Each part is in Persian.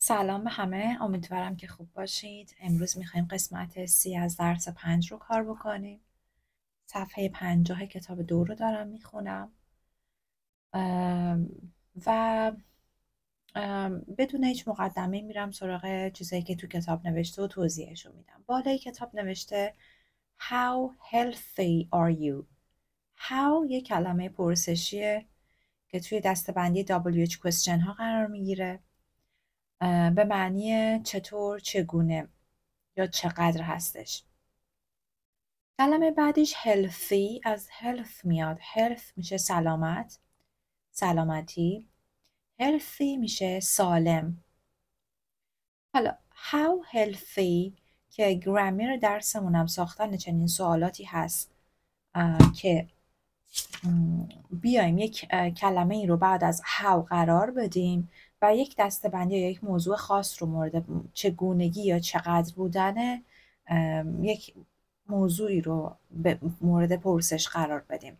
سلام به همه، امیدوارم که خوب باشید. امروز میخوایم قسمت 30 از درس 5 رو کار بکنیم. صفحه 50 کتاب 2 رو دارم میخونم و بدون هیچ مقدمه میرم سراغ چیزایی که تو کتاب نوشته و توضیحش رو میدم. بالای کتاب نوشته How healthy are you? How یه کلمه پرسشیه که توی دسته‌بندی WH question ها قرار میگیره. به معنی چطور، چگونه یا چقدر هستش. کلمه بعدیش healthy از health میاد. health میشه سلامت، سلامتی. healthy میشه سالم. حالا how healthy که گرامر درسمونم ساختن چنین سوالاتی هست که بیایم یک کلمه ای رو بعد از how قرار بدیم و یک دسته‌بندی یا یک موضوع خاص رو مورد چگونگی یا چقدر بودن یک موضوعی رو به مورد پرسش قرار بدیم.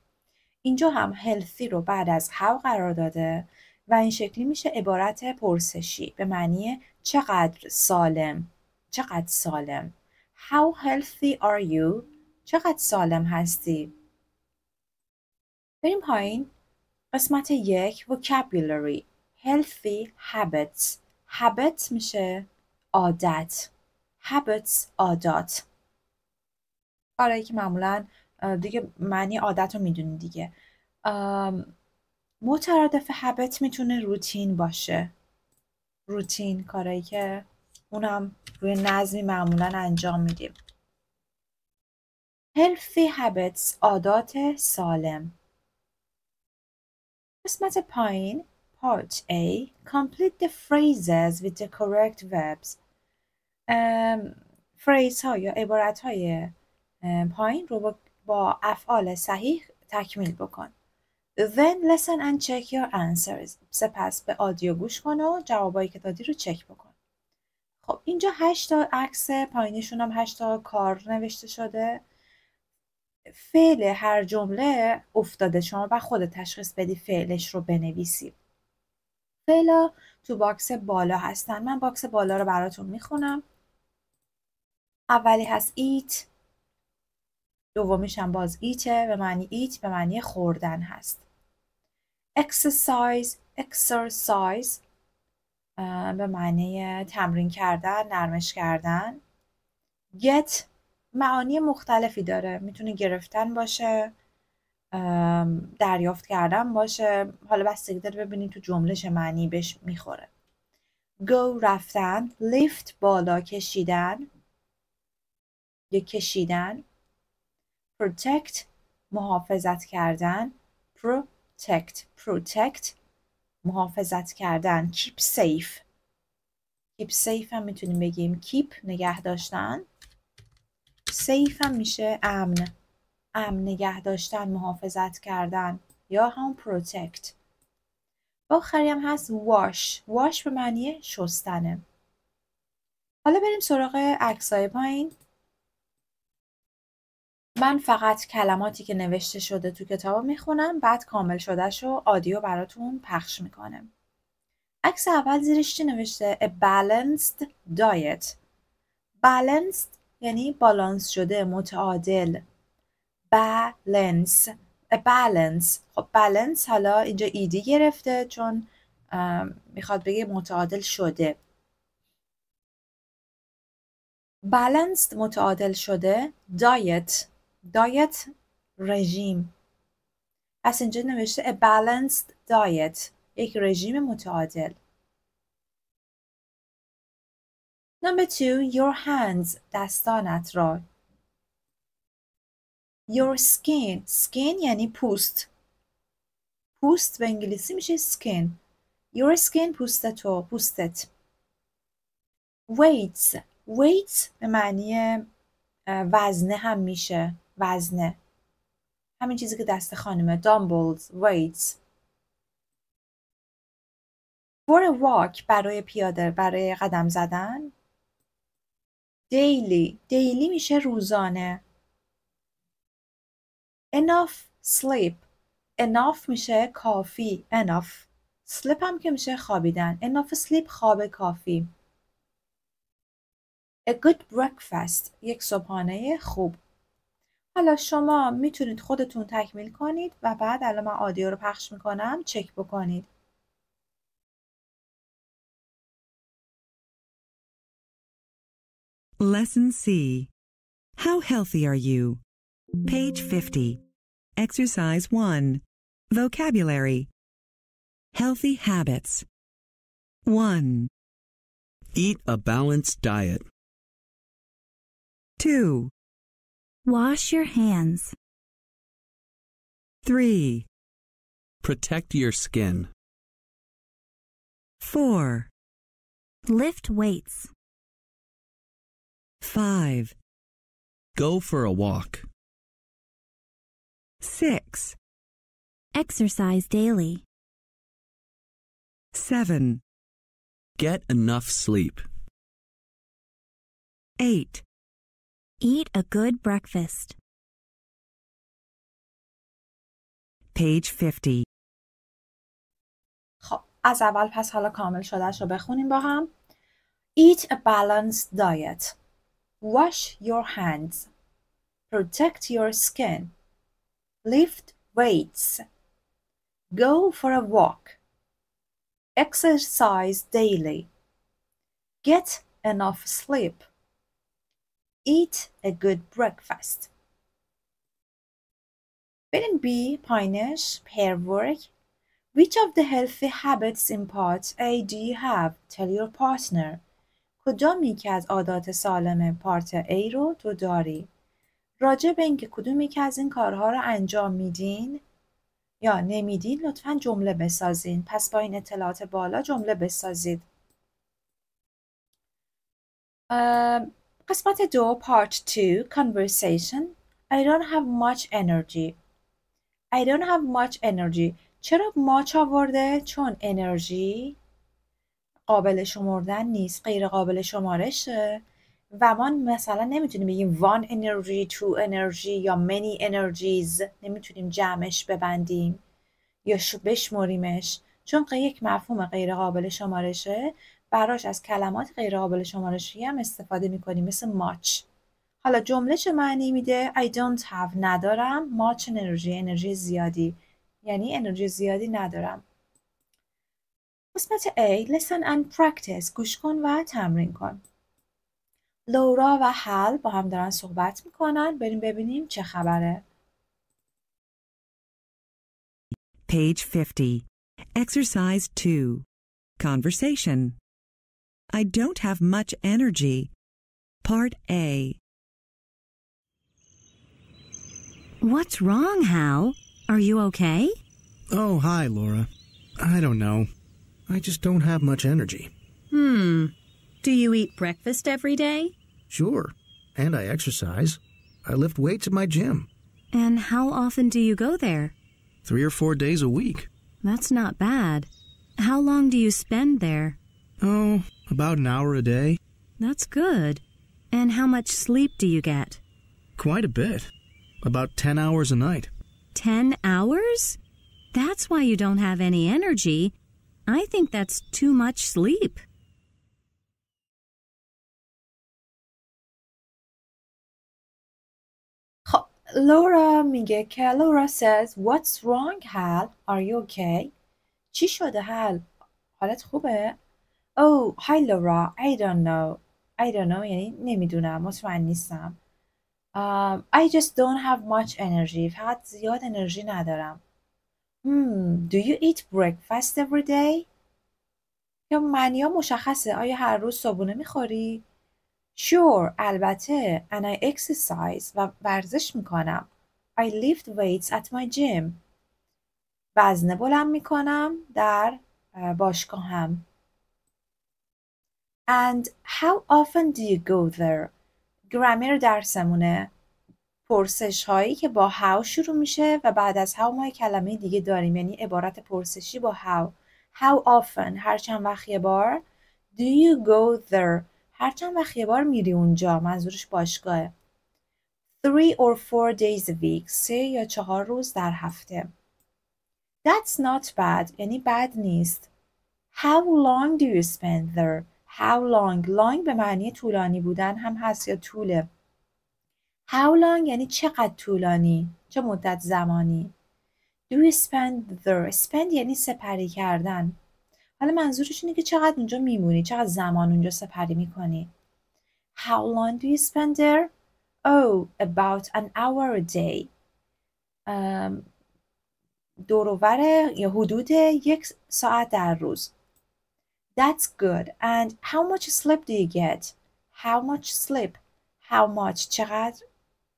اینجا هم healthy رو بعد از how قرار داده و این شکلی میشه عبارت پرسشی به معنی چقدر سالم، چقدر سالم. How healthy are you؟ چقدر سالم هستی؟ بریم پایین. قسمت 1 vocabulary healthy habits. habit میشه عادت. habits عادات. کارهایی که معمولا دیگه معنی عادت رو میدونی دیگه. مترادف habit میتونه روتین باشه. روتین کارهایی که اونم روی نظمی معمولا انجام میدیم. healthy habits عادات سالم. قسمت پایین Part A Complete the phrases with the correct verbs. فریز ها یا عبارت های پایین رو با افعال صحیح تکمیل بکن. Then listen and check your answers. سپس به آدیو گوش کن و جوابایی که دادی رو چک بکن. خب اینجا 8 تا عکس پایینشون هم 8 تا کار نوشته شده. فعل هر جمله افتاده، شما باید خودت تشخیص بدی فعلش رو بنویسی. فعلا تو باکس بالا هستن. من باکس بالا رو براتون میخونم. اولی هست eat، دومیش هم باز eatه به معنی eat به معنی خوردن هست. exercise به معنی تمرین کردن، نرمش کردن. get معانی مختلفی داره، میتونه گرفتن باشه، دریافت کردن باشه، حالا بستگی داره ببینید تو جمله چه معنی بهش میخوره. go رفتن، lift بالا کشیدن یا کشیدن. protect محافظت کردن، protect محافظت کردن. keep safe هم میتونیم بگیم keep نگه داشتن، safe هم میشه امن نگه داشتن، محافظت کردن یا هم protect. آخری هم هست wash به معنی شستنه. حالا بریم سراغ عکسای پایین. من فقط کلماتی که نوشته شده تو کتاب میخونم، بعد کامل شدهش رو آدیو براتون پخش میکنم. عکس اول زیرش چی نوشته؟ A balanced diet. balanced یعنی بالانس شده، متعادل. balance خب balance حالا اینجا ایدی گرفته چون میخواد بگه متعادل شده. balanced متعادل شده. diet رژیم. پس اینجا نوشته a balanced diet یک رژیم متعادل. Number 2 your hands دستانت را. your skin یعنی پوست به انگلیسی میشه skin. your skin پوستت. weights به معنی وزنه هم میشه، وزنه همین چیزی که دست خانمه. dumbbells weights. for a walk برای قدم زدن. daily میشه روزانه. enough میشه کافی. sleep هم که میشه خوابیدن. enough sleep خواب کافی. A good breakfast. یک صبحانه خوب. حالا شما میتونید خودتون تکمیل کنید و بعد الان من آدیو رو پخش میکنم چک بکنید. Lesson C. How healthy are you? Page 50. Exercise 1. Vocabulary. Healthy habits. 1, Eat a balanced diet. 2, Wash your hands. 3, Protect your skin. 4, Lift weights. 5, Go for a walk. 6, Exercise daily. 7, Get enough sleep. 8, Eat a good breakfast. Page 50. خب از اول پس حالا کامل شدهش رو بخونیم با هم. Eat a balanced diet. Wash your hands. Protect your skin. Lift weights. Go for a walk. Exercise daily. Get enough sleep. Eat a good breakfast. بریم B پایینش pair work. Which of the healthy habits in part A do you have? Tell your partner. کدومی که از عادات سالم پارت A رو تو داری؟ راجع به اینکه کدومی که از این کارها رو انجام میدین یا نمیدین لطفاً جمله بسازین. پس با این اطلاعات بالا جمله بسازید. قسمت 2 part 2 conversation. I don't have much energy. I don't have much energy. چرا much آورده؟ چون انرژی قابل شمردن نیست، غیر قابل شمارشه و ما مثلا نمیتونیم بگیم one energy, two energy یا many energies، نمیتونیم جمعش ببندیم یا بشماریمش، چون یک مفهوم غیر قابل شمارشه براش از کلمات غیر قابل شمارشی هم استفاده میکنیم مثل much. حالا جمله چه معنی میده؟ I don't have ندارم، much energy انرژی زیادی، یعنی انرژی زیادی ندارم. قسمت A listen and practice. گوش کن و تمرین کن. لورا و هل با هم دارن صحبت میکنن. بریم ببینیم چه خبره. Page 50. Exercise 2. Conversation. I don't have much energy. Part A. What's wrong, Hal? Are you okay? Oh, hi, Laura. I don't know. I just don't have much energy. Do you eat breakfast every day? Sure. And I exercise. I lift weights at my gym. And how often do you go there? 3 or 4 days a week. That's not bad. How long do you spend there? Oh, about an hour a day. That's good. And how much sleep do you get? Quite a bit. About 10 hours a night. 10 hours? That's why you don't have any energy. I think that's too much sleep. خب لورا میگه که لورا says what's wrong Hal? Are you okay? چی شده هل؟ حالت خوبه؟ Oh, hi Laura. I don't know. I don't know یعنی نمیدونم، مطمئن نیستم. I just don't have much energy. فقط زیاد انرژی ندارم. Do you eat breakfast every day? یا معنی ها مشخصه. آیا هر روز صبحونه میخوری؟ Sure, البته. And I exercise و ورزش میکنم. I lift weights at my gym. وزنه بلند میکنم در باشگاهم. And how often do you go there? گرامر درسمونه. پرسش هایی که با how شروع میشه و بعد از how ما کلمه دیگه داریم، یعنی عبارت پرسشی با how. How often هر چند وقت یه بار. Do you go there هر چند وقت یه بار میری اونجا، منظورش باشگاهه. 3 or 4 days a week 3 یا 4 روز در هفته. That's not bad یعنی بد نیست. How long do you spend there How long. long به معنی طولانی بودن هم هست یا طوله. How long یعنی چقدر طولانی، چه مدت زمانی. Do you spend there. spend یعنی سپری کردن. حالا منظورش اینه که چقدر اونجا میمونی، چقدر زمان اونجا سپری میکنی. How long do you spend there? Oh, about an hour a day. دوروبر یا حدود 1 ساعت در روز. That's good. And how much sleep do you get? How much sleep? How much چقدر؟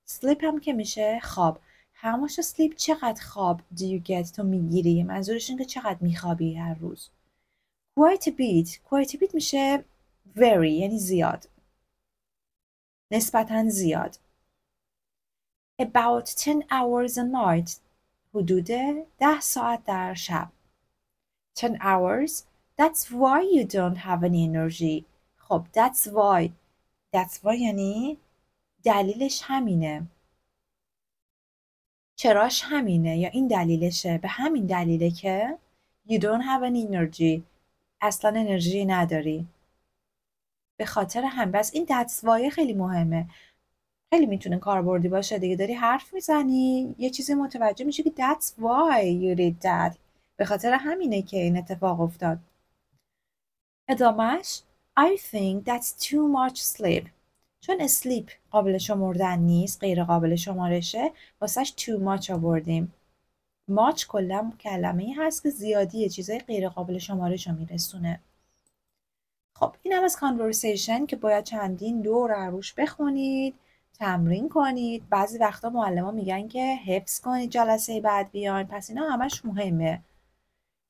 sleep هم که میشه خواب. How much sleep چقدر خواب do you get تو میگیری؟ منظورش اینه که چقدر میخوابی هر روز. Quite a bit. Quite a bit میشه very یعنی زیاد. نسبتاً زیاد. About 10 hours a night. حدود 10 ساعت در شب. 10 hours. That's why you don't have any energy. خب that's why. That's why یعنی دلیلش همینه. چراش همینه یا این دلیلشه. به همین دلیله که you don't have any energy. اصلا انرژی نداری. به خاطر هم. بس این that's why خیلی مهمه. خیلی میتونه کاربردی باشه دیگه. داری حرف میزنی یه چیزی متوجه میشه که that's why you did that. به خاطر همینه که این اتفاق افتاد. ادامهش I think that's too much sleep. چون sleep قابل شمردن نیست، غیر قابل شمارشه، واسهش too much آوردیم. much کلا کلمه‌ای هست که زیادی چیزای غیر قابل شمارش رو میرسونه. خب این هم از conversation که باید چندین دور روش بخونید، تمرین کنید. بعضی وقتا معلمان میگن که حفظ کنید جلسه بعد بیاین، پس اینا همش مهمه.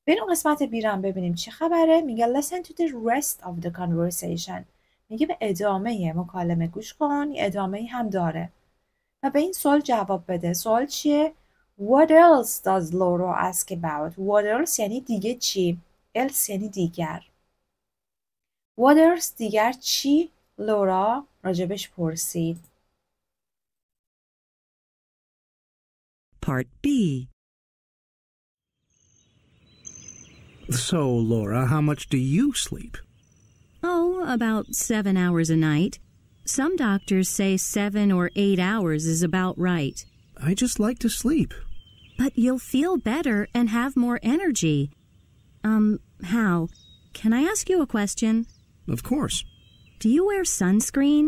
بریم قسمت بیرم ببینیم چه خبره. میگه listen to the rest of the conversation. میگه به ادامه مکالمه گوش کن. یه ادامه هم داره و به این سوال جواب بده. سوال چیه؟ What else does Laura ask about? What else یعنی دیگه چی؟ else یعنی دیگر. What else دیگر چی؟ لورا راجبش پرسید. Part B. So, Laura, how much do you sleep? Oh, about 7 hours a night. Some doctors say 7 or 8 hours is about right. I just like to sleep. But you'll feel better and have more energy. How? Can I ask you a question? Of course. Do you wear sunscreen?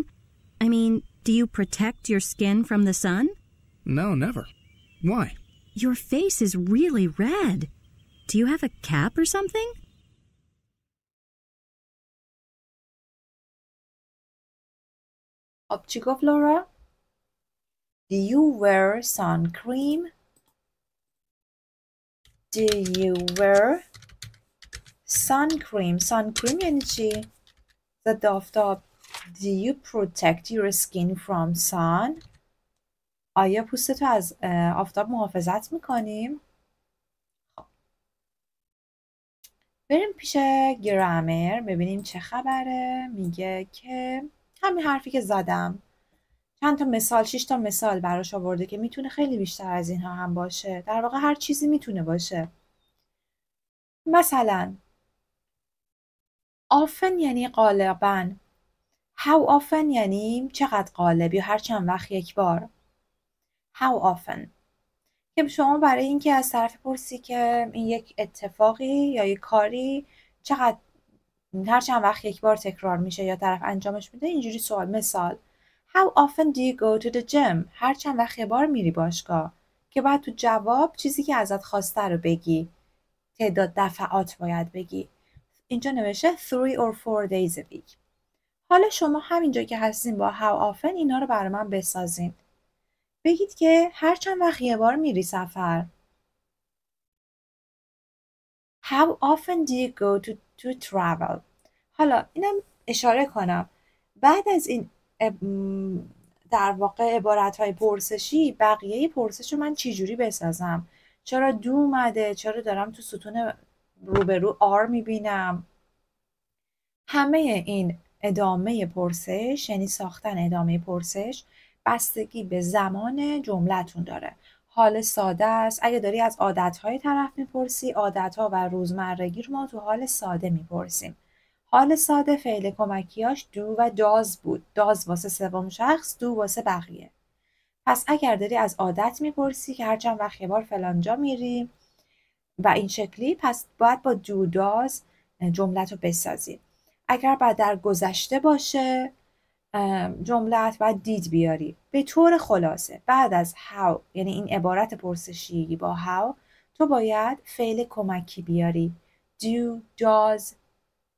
I mean, do you protect your skin from the sun? No, never. Why? Your face is really red. Do you have a cap or something? خب چی گفت لورا؟ Do you wear sun cream? Do you wear sun cream? Sun cream یعنی چی؟ ضد آفتاب. Do you protect your skin from sun? آیا پوستتو از آفتاب محافظت میکنیم؟ خب بریم پیش گرامر ببینیم چه خبره. میگه که همین حرفی که زدم، چند تا مثال، 6 تا مثال براش آورده که میتونه خیلی بیشتر از اینها هم باشه. در واقع هر چیزی میتونه باشه. مثلا often یعنی غالباً. How often یعنی چقدر غالب یا هر چند وقت یک بار. How often که شما برای اینکه از طرف پرسی که این یک اتفاقی یا یک کاری چقدر هر چند وقت یک بار تکرار میشه یا طرف انجامش میده، اینجوری سوال. مثال How often do you go to the gym? هر چند وقت یه بار میری باشگاه، که باید تو جواب چیزی که ازت خواسته رو بگی. تعداد دفعات باید بگی. اینجا نوشته 3 or 4 days a week. حالا شما همینجا که هستین با how often اینا رو برای من بسازین. بگید که هر چند وقت یه بار میری سفر. How often do you go to travel? حالا اینم اشاره کنم. بعد از این در واقع عبارت‌های پرسشی، بقیه پرسش رو من چجوری بسازم؟ چرا دو اومده؟ چرا دارم تو ستون روبرو آر میبینم؟ همه این ادامه پرسش، یعنی ساختن ادامه پرسش، بستگی به زمان جملتون داره. حال ساده است. اگه داری از عادت‌های طرف میپرسی، عادت‌ها و روزمرگی رو ما تو حال ساده میپرسیم. حال ساده فعل کمکیاش do و does بود. does واسه سوم شخص، do واسه بقیه. پس اگر داری از عادت میپرسی که هر چند وقت یه بار فلانجا میری و این شکلی، پس باید با do does جملت رو بسازی. اگر بعد در گذشته باشه جملت باید did بیاری. به طور خلاصه بعد از how، یعنی این عبارت پرسشی با how، تو باید فعل کمکی بیاری. do، does،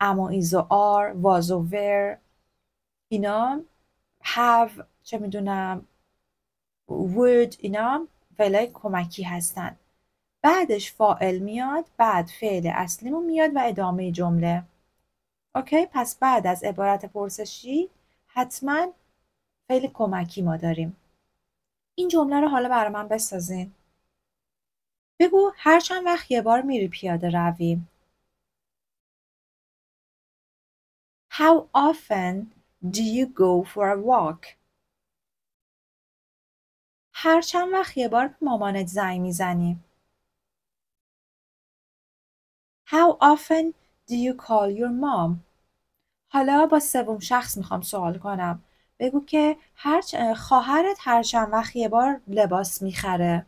اما is و are، was و were، اینا have، چه میدونم would، اینا فعلای کمکی هستن. بعدش فاعل میاد، بعد فعل اصلیمون میاد و ادامه جمله. اوکی؟ پس بعد از عبارت پرسشی حتما فعل کمکی ما داریم. این جمله رو حالا برای من بسازین. بگو هر چند وقت یه بار میری پیاده روی. How often do you go for a walk? هر چند وقت یه بار به مامانت زنگ میزنی. How often do you call your mom? حالا با سوم شخص میخوام سوال کنم. بگو که خواهرت هر چند وقت یه بار لباس میخره.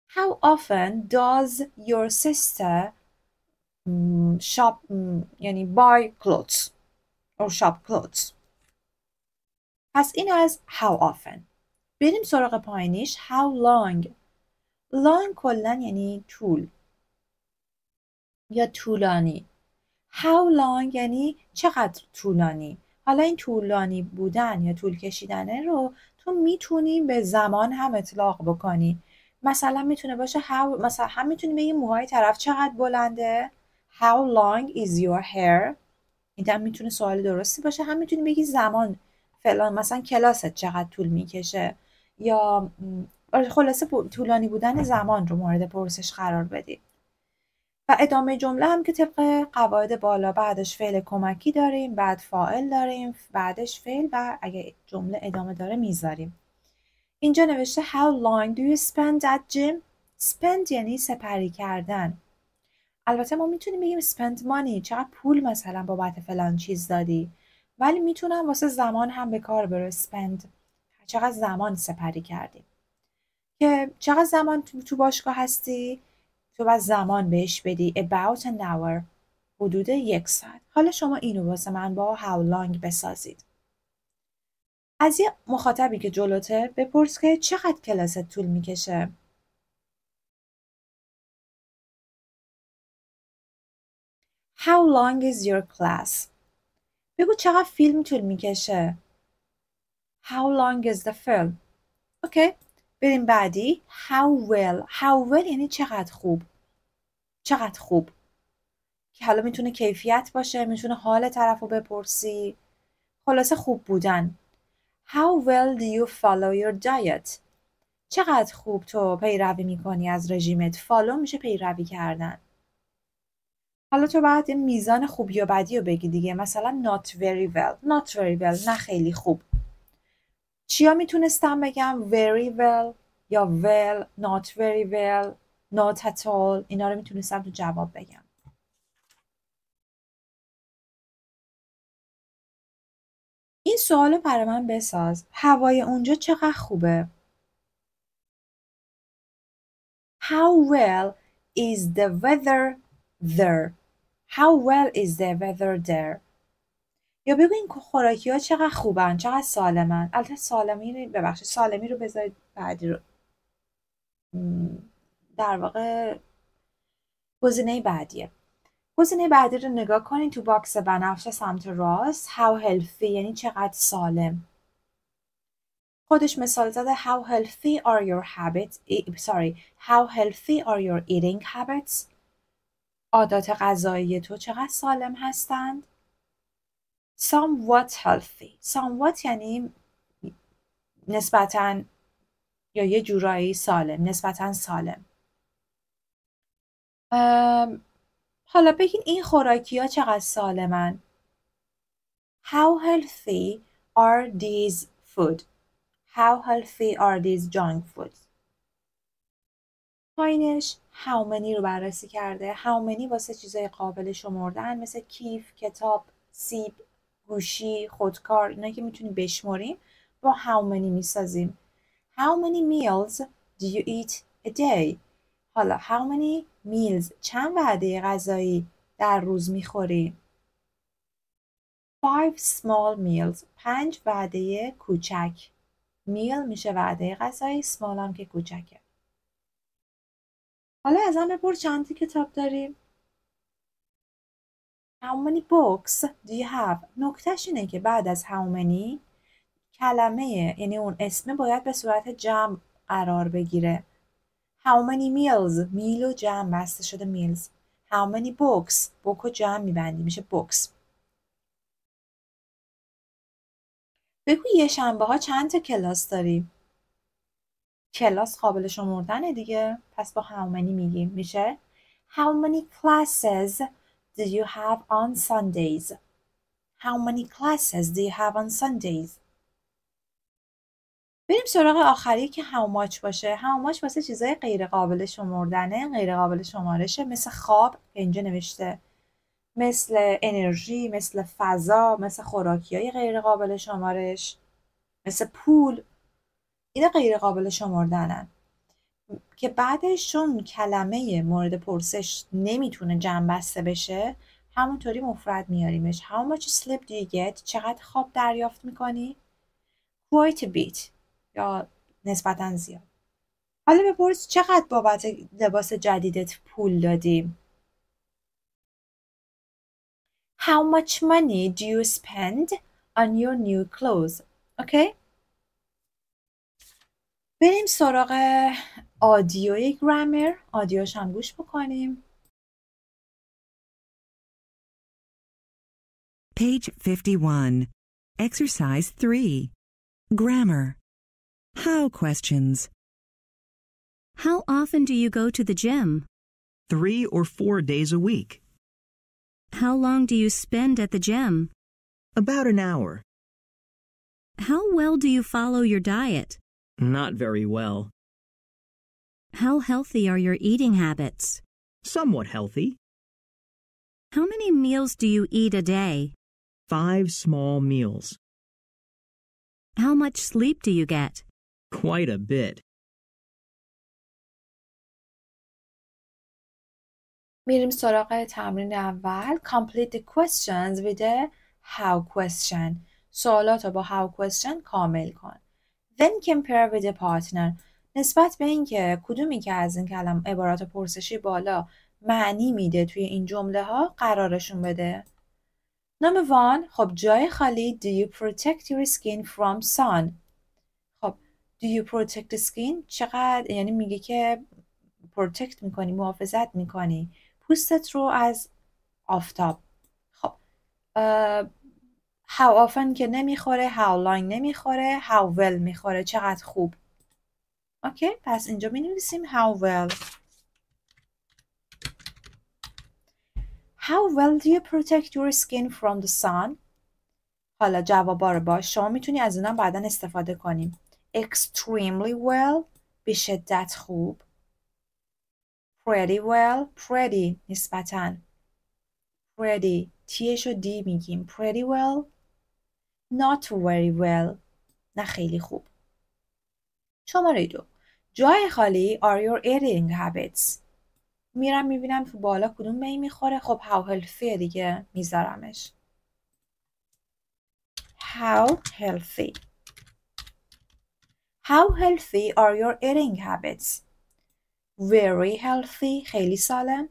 How often does your sister shop، یعنی buy clothes or shop clothes. پس این از how often. بریم سراغ پایینیش. how long. long کلن یعنی طول یا طولانی. how long یعنی چقدر طولانی. حالا این طولانی بودن یا طول کشیدنه رو تو میتونی به زمان هم اطلاق بکنی. مثلا میتونه باشه مثلا هم میتونی بگی موهای طرف چقدر بلنده. how long is your hair. این هم میتونه سوال درستی باشه. هم میتونی بگی زمان فلان، مثلا کلاست چقدر طول میکشه، یا خلاصه طولانی بودن زمان رو مورد پرسش قرار بدی. و ادامه جمله هم که طبق قواعد بالا بعدش فعل کمکی داریم، بعد فاعل داریم، بعدش فعل، و اگه جمله ادامه داره میذاریم. اینجا نوشته How long do you spend at gym? spend یعنی سپری کردن. البته ما میتونیم بگیم spend money، چقدر پول مثلا بابت فلان چیز دادی، ولی میتونم واسه زمان هم به کار بره spend، چقدر زمان سپری کردیم. که چقدر زمان تو باشگاه هستی؟ تو باید زمان بهش بدی about an hour، حدود 1 ساعت. حالا شما اینو واسه من با how long بسازید. از یه مخاطبی که جلوته بپرس که چقدر کلاست طول میکشه. How long is your class? بگو چقدر فیلم طول میکشه. How long is the film? اوکی. بریم بعدی. How well. How well یعنی چقدر خوب. چقدر خوب. که حالا میتونه کیفیت باشه، میتونه حال طرف رو بپرسی. خلاصه خوب بودن. How well do you follow your diet? چقدر خوب تو پیروی میکنی از رژیمت. فالو میشه پیروی کردن. حالا تو باید میزان خوبی یا بدی رو بگی دیگه. مثلا not very well. not very well، نه خیلی خوب. چیا میتونستم بگم؟ very well یا well، not very well، not at all. اینا رو میتونستم تو جواب بگم. این سوالو برای من بساز. هوای اونجا چقدر خوبه؟ How well is the weather there? How well is the weather there? یا بگو این خوراکی ها چقدر خوبن، چقدر سالمن. البته سالمی رو بذارید بعدی رو. در واقع گزینه بعدیه. گزینه بعدی رو نگاه کنید تو باکس بنفش سمت راست. How healthy یعنی چقدر سالم. خودش مثال زده How healthy are your habits؟ How healthy are your eating habits؟ عادات غذایی تو چقدر سالم هستند؟ Somewhat healthy. Somewhat یعنی نسبتاً یا یه جورایی سالم، نسبتاً سالم. حالا بگین این خوراکی ها چقدر سالمن؟ How healthy are these food? How healthy are these junk foods? پایینش how many رو بررسی کرده. how many واسه چیزای قابل شمردن مثل کیف، کتاب، سیب، گوشی، خودکار، اینا که میتونیم بشماریم با how many میسازیم. How many meals do you eat a day؟ حالا how many meals چند وعده غذایی در روز میخوری؟ 5 small meals 5 وعده کوچک. meal میشه وعده غذایی، small هم که کوچکه. حالا ازم بپرس چند تا کتاب داریم؟ How many books do you have؟ نکتهش اینه که بعد از how many کلمه یعنی اون اسم باید به صورت جمع قرار بگیره. How many meals میل و جمع بسته شده meals. How many books book و جمع میبندی میشه books. بگو یه شنبه ها چند تا کلاس داریم؟ کلاس قابل شمردنه دیگه، پس با how many میگیم میشه How many classes do you have on Sundays؟ How many classes do you have on Sundays؟ بریم سراغ آخری که how much باشه. how much واسه چیزای غیر قابل شمردنه، غیر قابل شمارشه، مثل خواب که اینجا نوشته، مثل انرژی، مثل فضا، مثل خوراکیای غیر قابل شمارش، مثل پول. اینا غیر قابل شمردنن که بعدش چون کلمه مورد پرسش نمیتونه جمع بسته بشه همونطوری مفرد میاریمش. How much sleep do you get؟ چقدر خواب دریافت میکنی؟ Quite a bit یا نسبتاً زیاد. حالا بپرس چقدر بابت لباس جدیدت پول دادیم؟ How much money do you spend on your new clothes؟ اوکی؟ بریم سراغ آدیوی گرامر. آدیوش هم گوش بکنیم. Page 51. Exercise 3. Grammar. How questions. How often do you go to the gym? 3 or 4 days a week. How long do you spend at the gym? About an hour. How well do you follow your diet? Not very well. How healthy are your eating habits? Somewhat healthy. How many meals do you eat a day? 5 small meals. How much sleep do you get? Quite a bit. میریم سراغ تمرین اول. Complete the questions with a how question. سوالات رو با how question کامل کن. Then compare with a partner. نسبت به اینکه کدومی که از این کلم عبارات پرسشی بالا معنی میده توی این جمله ها قرارشون بده. Number 1. خب جای خالی do you protect your skin from sun؟ خب do you protect the skin چقدر یعنی میگه که protect میکنی، محافظت میکنی پوستت رو از آفتاب. خب how often که نمیخوره، how long نمیخوره، how well میخوره، چقدر خوب. اوکی پس اینجا می نویسیم how well. How well do you protect your skin from the sun؟ حالا جوابا رو باش. شما میتونی از اونم بعداً استفاده کنیم. Extremely well به شدت خوب. Pretty well pretty نسبتاً. Pretty تیش رو دی میگیم. Pretty well. Not very well نه خیلی خوب. شماره 2. جای خالی are your eating habits؟ میرم میبینم تو بالا کدوم به این میخوره. خب how healthy دیگه میذارمش. How healthy. How healthy are your eating habits؟ Very healthy خیلی سالم.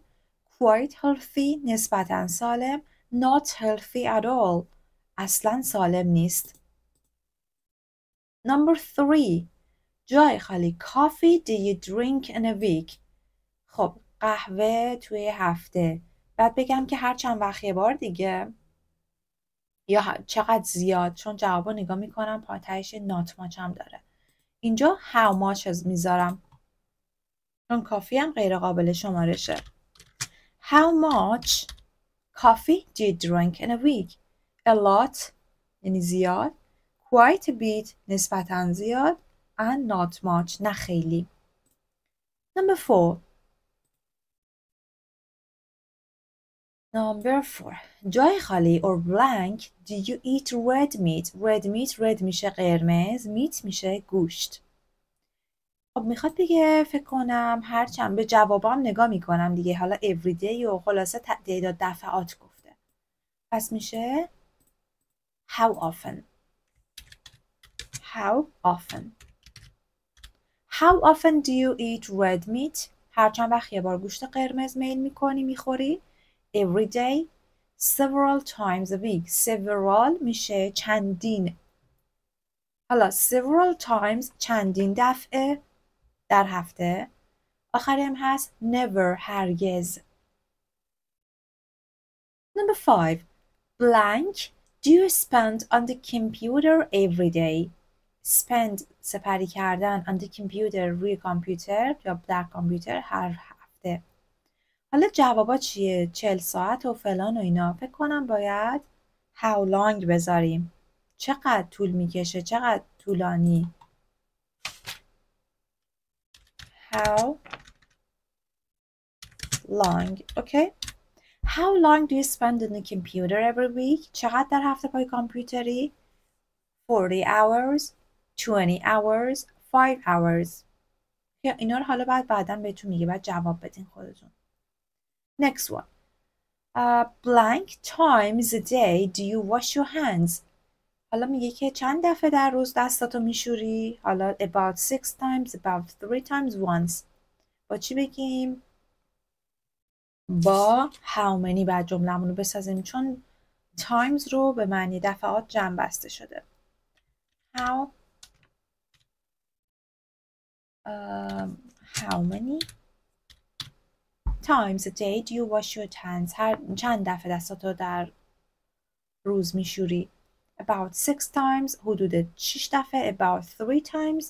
Quite healthy نسبتاً سالم. Not healthy at all اصلاً سالم نیست. Number 3. جای خالی Coffee do you drink in a week؟ خب قهوه توی هفته. بعد بگم که هر چند وقت یه بار دیگه یا چقدر زیاد، چون جوابو نگاه میکنم پاتهش not much هم داره. اینجا how much میذارم چون کافی هم غیر قابل شمارشه. How much coffee do you drink in a week؟ A lot یعنی زیاد. Quite a bit نسبتاً زیاد. And not much نه خیلی. Number 4. Number 4. جای خالی or blank. Do you eat red meat? red میشه قرمز، meat میشه گوشت. خب میخواد بگه فکر کنم هرچند به جوابام نگاه میکنم دیگه، حالا everyday و خلاصه تعداد دفعات گفته. پس میشه how often. How often. How often do you eat red meat? هر چند وقت یه بار گوشت قرمز میل میکنی میخوری؟ Every day. Several times a week. Several میشه چندین. حالا several times چندین دفعه در هفته. آخری هم هست never هرگز. Number 5. Blank. Do you spend on the computer every day? Spend سپری کردن on the computer روی کامپیوتر یا در کامپیوتر هر هفته. حالا جوابا چیه؟ 40 ساعت و فلان و اینا. فکر کنم باید how long بذاریم. چقدر طول میکشه؟ چقدر طولانی؟ How long. Okay. How long do you spend on the computer every week? چقدر در هفته پای کامپیوتری؟ 40 hours, 20 hours, 5 hours. اینا رو حالا بعداً بهتون میگه، بعد جواب بدین خودتون. Next one. Blank times a day do you wash your hands? حالا میگه که چند دفعه در روز دستاتو میشوری؟ حالا about 6 times, about 3 times, once. با چی بگیم؟ با how many بعد جمله‌مون رو بسازیم، چون times رو به معنی دفعات جمع بسته شده. How many times a day do you wash your hands? چند دفعه دستاتو در روز میشوری؟ About 6 times. حدود 6 دفعه. About 3 times.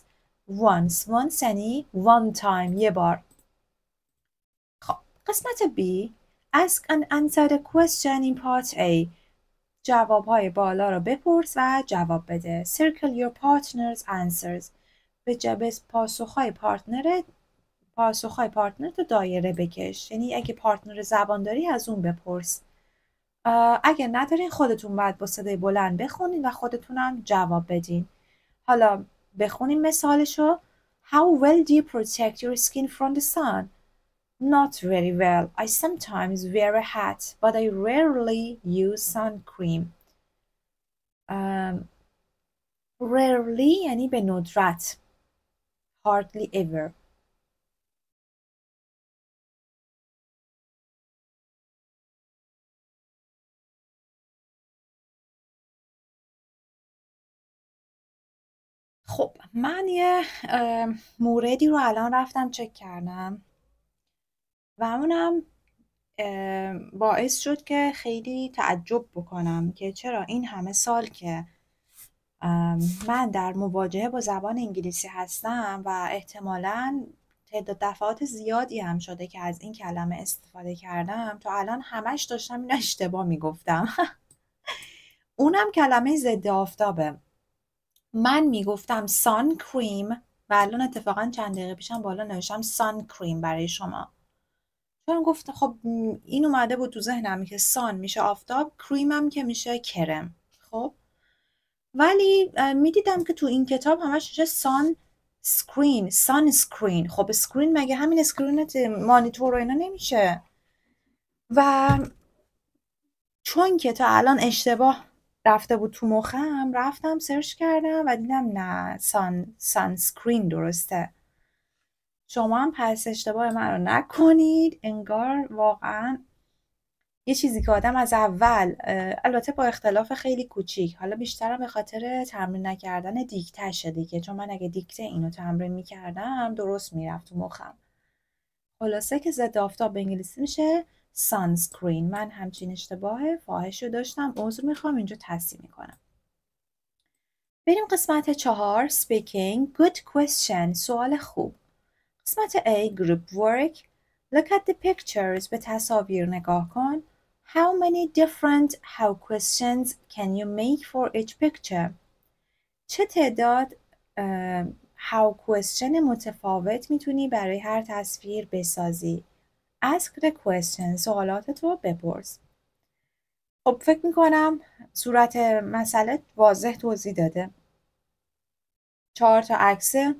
Once یعنی one time یه بار. خب قسمت B. Ask and answer the question in part A. جوابهای بالا رو بپرس و جواب بده. Circle your partner's answers. به پاسخهای پارتنر تو دایره بکش. یعنی اگه پارتنر زبان داری از اون بپرس. اگه ندارین خودتون باید با صدای بلند بخونین و خودتونم جواب بدین. حالا بخونیم مثالشو. How well do you protect your skin from the sun? Not very well. I sometimes wear a hat, but I rarely use sun cream. Rarely یعنی به ندرت. Hardly ever. خب من یه موردی رو الان رفتم چک کردم و اونم باعث شد که خیلی تعجب بکنم که چرا این همه سال که من در مواجهه با زبان انگلیسی هستم و احتمالاً تعداد دفعات زیادی هم شده که از این کلمه استفاده کردم، تا الان همش داشتم اینو اشتباه میگفتم. اونم کلمه ضد آفتابه. من میگفتم سان کریم و الان اتفاقا چند دقیقه پیشم بالا نوشتم سان کریم برای شما، چون گفتم خب این اومده بود تو ذهنم که سان میشه آفتاب، کریمم که میشه کرم. خب ولی میدیدم که تو این کتاب همش میشه سان سکرین، سان سکرین. خب سکرین مگه همین اسکرین مانیتور و اینا نمیشه؟ و چون که تا الان اشتباه رفته بود تو مخم، رفتم سرچ کردم و دیدم نه، سان سکرین درسته. شما هم پس اشتباه من رو نکنید. انگار واقعا یه چیزی که آدم از اول، البته با اختلاف خیلی کوچیک، حالا بیشترم به خاطر تمرین نکردن دیکته دیگه، چون من اگه دیکته اینو تمرین میکردم درست میرفت تو مخم. خلاصه که ضد آفتاب به انگلیسی میشه sunscreen. من همچین اشتباه فاحش رو داشتم، عذر میخوام، اینجا تصحیح میکنم. بریم قسمت 4. speaking. Good question. سوال خوب. قسمت A. group work. Look at the pictures. به تصاویر نگاه کن. How many different how questions can you make for each picture? چه تعداد how question متفاوت میتونی برای هر تصویر بسازی. ask the question، سوالات رو بپرس. خب فکر میکنم صورت مسئله واضح توضیح داده. 4 تا عکسه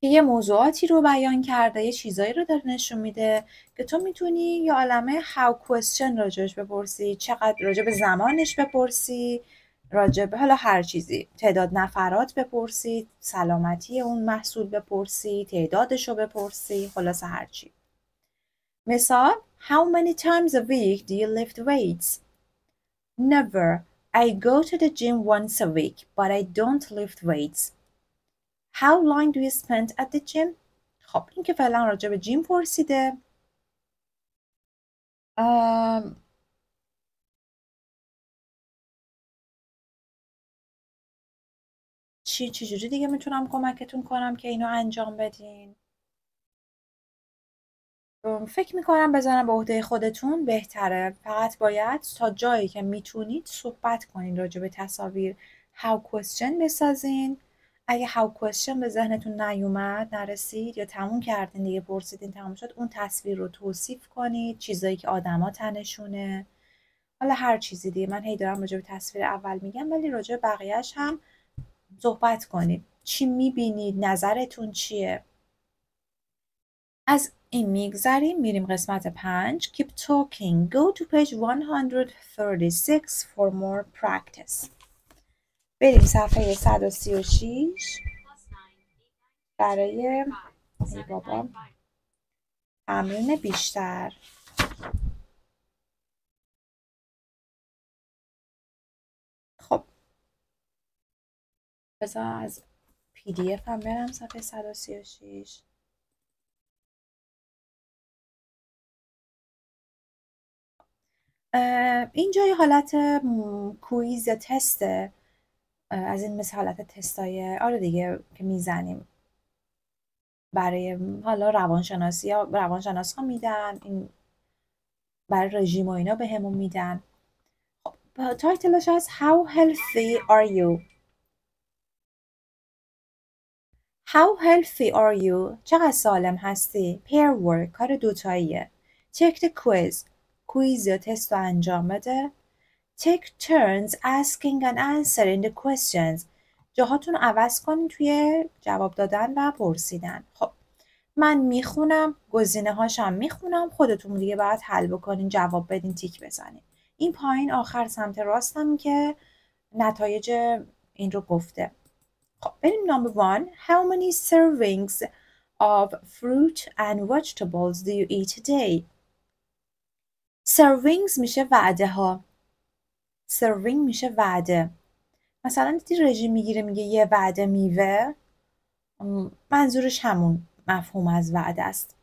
که یه موضوعاتی رو بیان کرده، یه چیزایی رو داره نشون میده که تو میتونی یه عالمه how question راجبش بپرسی، چقدر راجب زمانش بپرسی، راجب حالا هر چیزی، تعداد نفرات بپرسی، سلامتی اون محصول بپرسی، تعدادش رو بپرسی، خلاصه هر چی. مثال How many times a week do you lift weights? Never. I go to the gym once a week, but I don't lift weights. How long do you spend at the gym? خب این که فعلا راجع به جیم پرسیده. چجوری دیگه میتونم کمکتون کنم که اینو انجام بدین؟ فکر میکنم بزنم به عهده خودتون بهتره. فقط باید تا جایی که میتونید صحبت کنین راجع به تصاویر. how question بسازین. اگه how question به ذهنتون نیومد، نرسید یا تموم کردین دیگه، پرسیدین تموم شد، اون تصویر رو توصیف کنید، چیزایی که آدما تنشونه، حالا هر چیزی دیگه. من هی دارم راجع به تصویر اول میگم، ولی راجع به بقیه‌اش هم صحبت کنید. چی میبینید؟ نظرتون چیه؟ از این میگذریم، میریم قسمت 5. Keep talking. Go to page 136 for more practice. بریم صفحه 136 برای ای بابا تمرین بیشتر. خب بذار از PDF هم برم صفحه 136. اینجا یه حالت کویز یا تسته، از این مثل حالت تستای آره دیگه که میزنیم برای حالا روانشناسی ها، روانشناس ها میدن، این برای رژیم و اینا به همون میدن. خب تایتلش از How healthy are you? How healthy are you? چقدر سالم هستی؟ Pair work، کار دوتاییه. Take the quiz، کویز یا تست رو انجام بده. Take turns asking and answering the questions، جاهاتون رو عوض کنین توی جواب دادن و پرسیدن. خب من میخونم، گزینه هاشم میخونم، خودتون دیگه باید حل بکنین، جواب بدین، تیک بزنین. این پایین آخر سمت راستم که نتایج این رو گفته. خب بریم number 1. How many servings of fruit and vegetables do you eat a day? servings میشه وعده ها. serving میشه وعده. مثلا دیدی رژیم میگیره میگه یه وعده میوه، منظورش همون مفهوم از وعده است.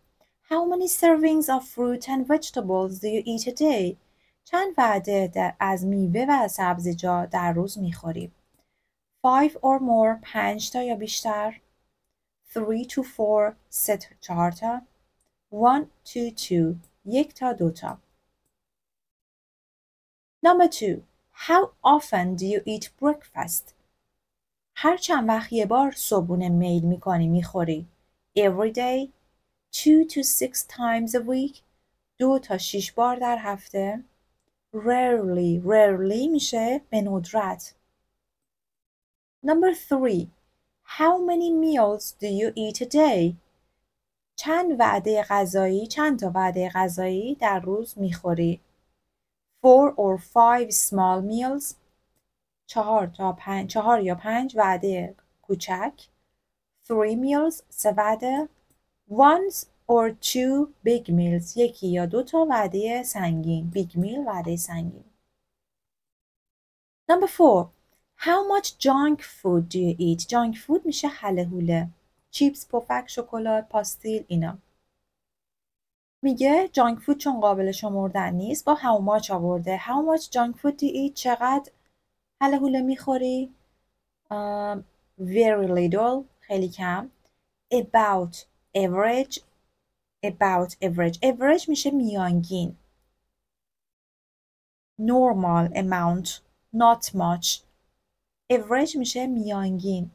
How many servings of fruit and vegetables do you eat a day? چند وعده از میوه و سبزیجات در روز میخوری؟ 5 or more، 5 تا یا بیشتر. 3 to 4، 3 تا 4 تا. 1 to 2، 1 تا 2 تا. Number 2. How often do you eat breakfast? هر چند وقت یه بار صبحونه میل میکنی میخوری؟ Every day. 2 to 6 times a week، 2 تا 6 بار در هفته. Rarely، rarely میشه به ندرت. Number 3. How many meals do you eat a day? چند وعده غذایی، چند تا وعده غذایی در روز میخوری؟ 4 or 5 small meals، 4 یا 5 وعده کوچک. 3 meals، 3 وعده. 1 or 2 big meals، 1 یا 2 تا وعده سنگین. big meal وعده سنگین. Number 4. How much junk food do you eat? junk food میشه هله هوله، چیپس، پفک، شکلات، پاستیل، اینا. میگه junk food چون قابل شمردن نیست، با how much آورده. how much junk food do you eat؟ چقدر هله هوله میخوری؟ very little، خیلی کم. about average، about average، average میشه میانگین. normal amount، not much. average میشه میانگین.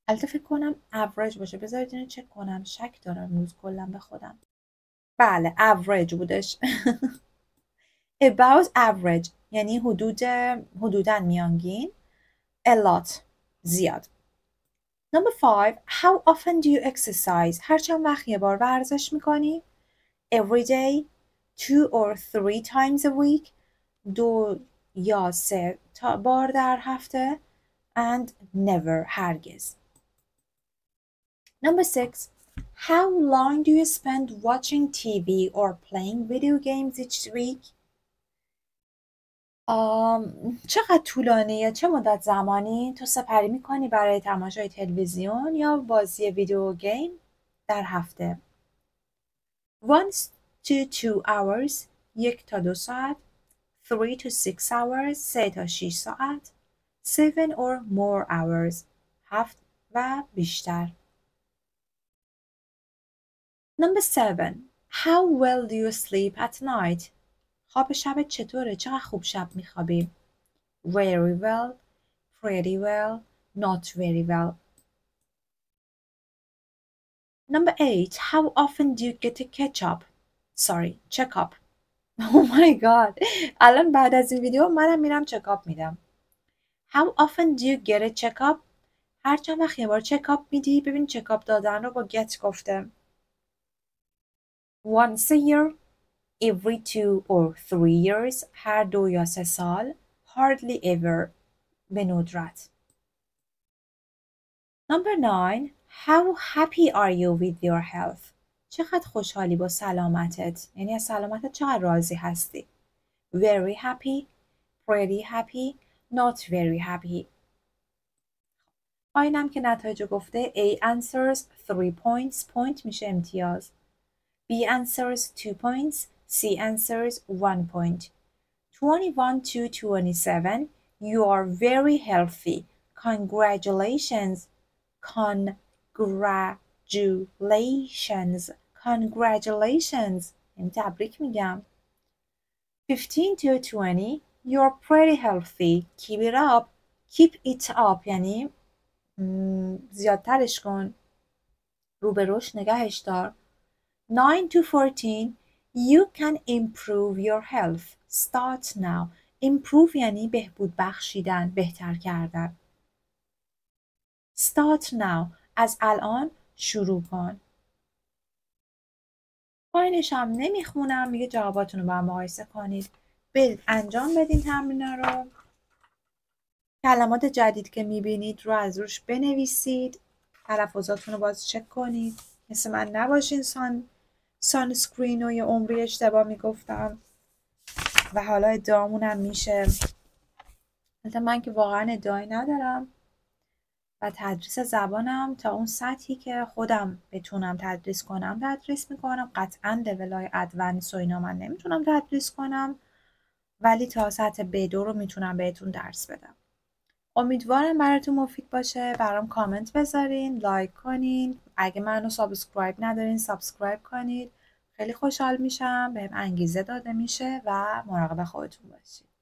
البته فکر کنم average باشه. بذارید اینو چک کنم. شک دارم روز کلا به خودم. بله average بودش. about average یعنی حدوداً میانگین. a lot زیاد. Number 5. How often do you exercise? هر چند وقت یه بار ورزش میکنی؟ Every day, 2 or 3 times a week, 2 یا 3 بار در هفته. And never هرگز. Number 6. How long do you spend watching TV or playing video games each week? چقدر طولانیه؟ چه مدت زمانی تو سپری میکنی برای تماشای تلویزیون یا بازی ویدیو گیم در هفته؟ 1 to 2 hours 1 تا 2 ساعت. 3 to 6 hours 3 تا 6 ساعت. 7 or more hours 7 و بیشتر. Number 7. How well do you sleep at night? خواب شبت چطوره؟ چقدر خوب شب میخوابی؟ Very well, pretty well, not very well. Number 8. How often do you get a check up? Oh my god. الان بعد از این ویدیو منم میرم چکاپ میدم. How often do you get a check-up? هر چند وقت یه بار چکاپ میدی؟ ببین چکاپ دادن رو با get گفته. Once a year, every 2 or 3 years, هر 2 یا 3 سال. Hardly ever, به ندرت. Number 9. How happy are you with your health? چقدر خوشحالی با سلامتت؟ یعنی از سلامتت چقدر راضی هستی؟ Very happy, pretty happy, not very happy. اینم که نتایج گفته. A answers 3 points. Point میشه امتیاز. B answers 2 points. C answers 1 point. 21 to 27. You are very healthy. Congratulations. یعنی تبریک میگم. 15 to 20. You're pretty healthy. Keep it up. Keep it up یعنی زیادترش کن. رو به رشد نگهش دار. 9 to 14. You can improve your health. Start now. Improve یعنی بهبود بخشیدن، بهتر کردن. Start now. از الان شروع کن. پایینش هم نمیخونم. میگه جواباتون رو با هم مقایسه کنید. انجام بدین تمرین رو. کلمات جدید که میبینید رو از روش بنویسید. تلفظاتون رو باز چک کنید. مثل من نباشین سانسکرین و یه عمری اشتباه میگفتم. و حالا ادعامونم میشه. البته من که واقعا ادعایی ندارم. و تدریس زبانم تا اون سطحی که خودم بتونم تدریس کنم تدریس میکنم. قطعا لولای ادوانس و اینا من نمیتونم تدریس کنم. ولی تا سطح B2 رو میتونم بهتون درس بدم. امیدوارم براتون مفید باشه. برام کامنت بذارین، لایک کنین. اگه منو سابسکرایب ندارین سابسکرایب کنید. خیلی خوشحال میشم. بهم انگیزه داده میشه و مراقب خودتون باشید.